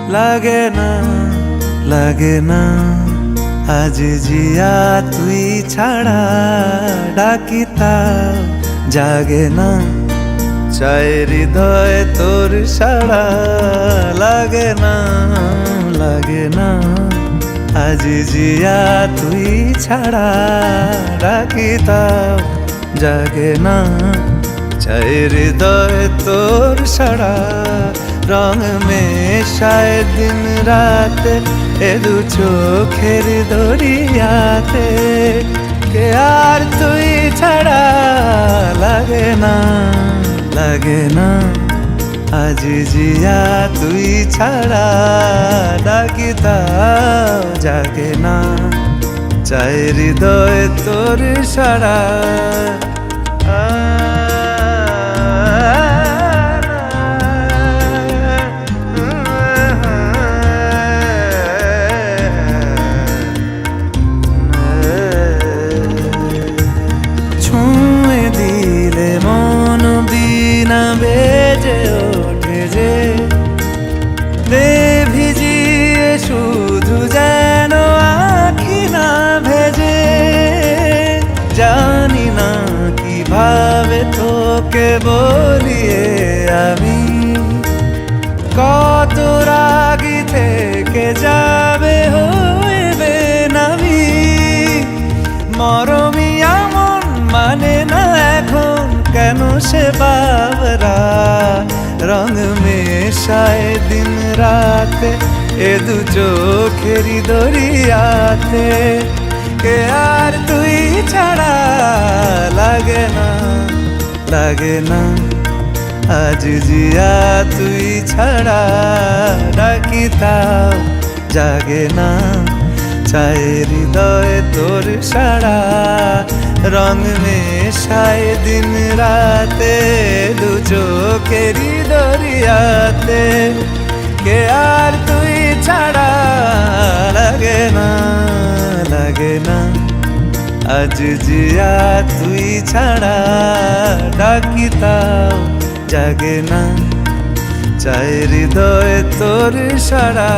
লাগে না লাগে না আজ জিয়া তুই ছাড়া ডাকিতাও জাগে না চাই হৃদয় তোর সাড়া লাগে না লাগে না আজ জিয়া তুই ছাড়া ডাকিতাও জাগে না চাই হৃদয় তোর সাড়া রং মেশায় দিন রাতে এ দু চোখের দরিয়াতে কে আর তুই ছাড়া লাগে না লাগে না আজ জিয়া তুই ছাড়া ডাকিতাও জাগে না চাই হৃদয় তোর সাড়া ছুঁয়ে দিলে মন বিনা বেজে ওঠে যে দে ভিজিয়ে শুধু যেন আখি না ভেজে জানি না কিভাবে তোকে বলিয়ে আমি কত রাগি থেকে যাবে হইবে নামি মরমি আমন মানে না এখন কেন সে বাবরা রং মেশায় দিন রাতে এ দু চোখেরি দরিয়াতে কে আর তুই ছাড়া লাগে না লাগে না আজ জিয়া তুই ছাড়া ডাকিতাও জাগে না চাই হৃদয় তোর সাড়া রং মেশায় দিন রাতে দু চোখেরি দরিয়াতে কে আর তুই ছাড়া লাগে না লাগে না আজ জিয়া তুই ছাড়া ডাকিতাও জাগে না চাই হৃদয় তোর সাড়া